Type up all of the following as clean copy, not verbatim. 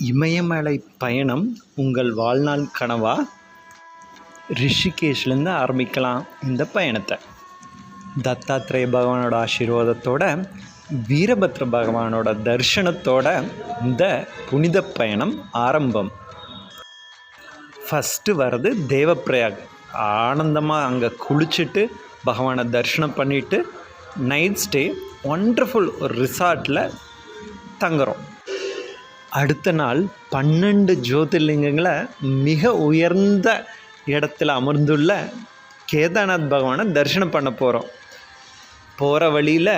இமயமலை பயணம் உங்கள் வாழ்நாள் கனவா? ரிஷிகேஷ்லேருந்து ஆரம்பிக்கலாம் இந்த பயணத்தை. தத்தாத்ரேய பகவானோட ஆசீர்வாதத்தோட, வீரபத்ர பகவானோட தரிசனத்தோட இந்த புனித பயணம் ஆரம்பம். ஃபஸ்ட்டு வர்றது தேவப்பிரயாக். ஆனந்தமாக அங்கே குளிச்சுட்டு பகவானை தரிசனம் பண்ணிவிட்டு நைட் ஸ்டே ஒண்டர்ஃபுல் ஒரு ரிசார்ட்டில் தங்குறோம். அடுத்த நாள் 12 ஜோதிர்லிங்கங்களை மிக உயர்ந்த இடத்துல அமர்ந்துள்ள கேதார்நாத் பகவானை தரிசனம் பண்ண போகிறோம். போகிற வழியில்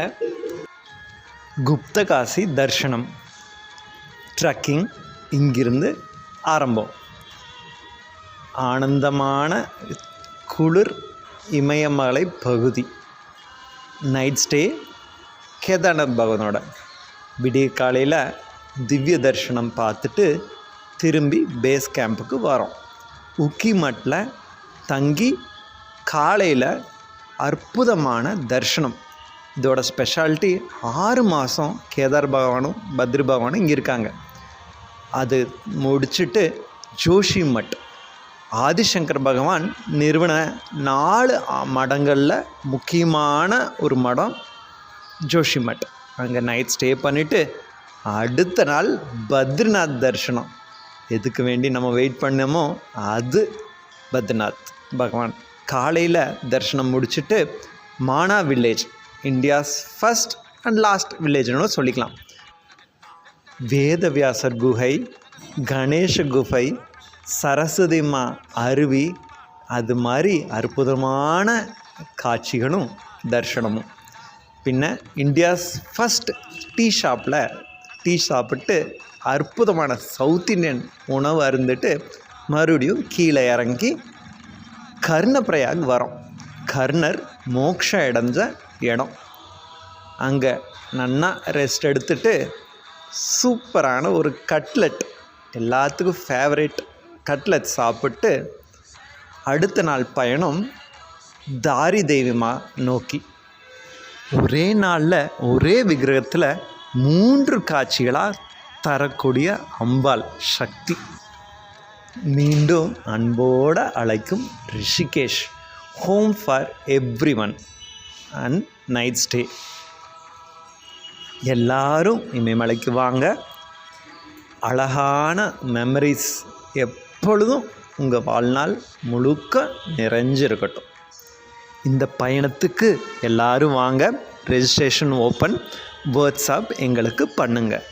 குப்தகாசி தரிசனம், ட்ரக்கிங் இங்கிருந்து ஆரம்பம். ஆனந்தமான குளிர் இமயமலை பகுதி. நைட் ஸ்டே கேதார்நாத் பகவானோட. விடிய காலையில் திவ்ய தரிசனம் பார்த்துட்டு திரும்பி பேஸ் கேம்புக்கு வரோம். உக்கிமட்டில் தங்கி காலையில் அற்புதமான தரிசனம். இதோட ஸ்பெஷாலிட்டி 6 மாதம் கேதார் பகவானும் பத்ரி பகவானும் இங்கே இருக்காங்க. அது முடிச்சுட்டு ஜோஷிமட், ஆதிசங்கர் பகவான் நிறுவன 4 மடங்களில் முக்கியமான ஒரு மடம் ஜோஷிமட். அங்கே நைட் ஸ்டே பண்ணிவிட்டு அடுத்த நாள் பத்ரிநாத் தரிசனம். எதுக்கு வேண்டி நம்ம வெயிட் பண்ணோமோ அது பத்ரிநாத் பகவான். காலையில் தரிசனம் முடிச்சுட்டு Mana village, India's first and last வில்லேஜ்னு சொல்லிக்கலாம். வேதவியாசர் குகை, கணேஷ குகை, சரஸ்வதிமா அருவி, அது மாதிரி அற்புதமான காட்சிகளும் தரிசனமும். பின்ன இந்தியாஸ் ஃபஸ்ட் டீ ஷாப்பில் டீ சாப்பிட்டு அற்புதமான சவுத் இண்டியன் உணவு அருந்துட்டு மறுபடியும் கீழே இறங்கி கர்ணப்பிரயாக் வரோம். கர்ணர் மோக்ஷம் அடைஞ்ச இடம். அங்கே நன்னா ரெஸ்ட் எடுத்துட்டு சூப்பரான ஒரு கட்லெட், எல்லாத்துக்கும் ஃபேவரேட் கட்லெட் சாப்பிட்டு அடுத்த நாள் பயணம் தாரி தேவிமா நோக்கி. ஒரே நாளில் ஒரே விக்கிரகத்தில் 3 காட்சிகளாக தரக்கூடிய அம்பாள் சக்தி. மீண்டும் அன்போடு அழைக்கும் Rishikesh, home for every one and night stay. எல்லாரும் இமயமலைக்கு வாங்க. அழகான மெமரிஸ் எப்பொழுதும் உங்கள் வாழ்நாள் முழுக்க நிறைஞ்சிருக்கட்டும். இந்த பயணத்துக்கு எல்லோரும் வாங்க. Registration open. வாட்ஸ்அப் எங்களுக்கு பண்ணுங்கள்.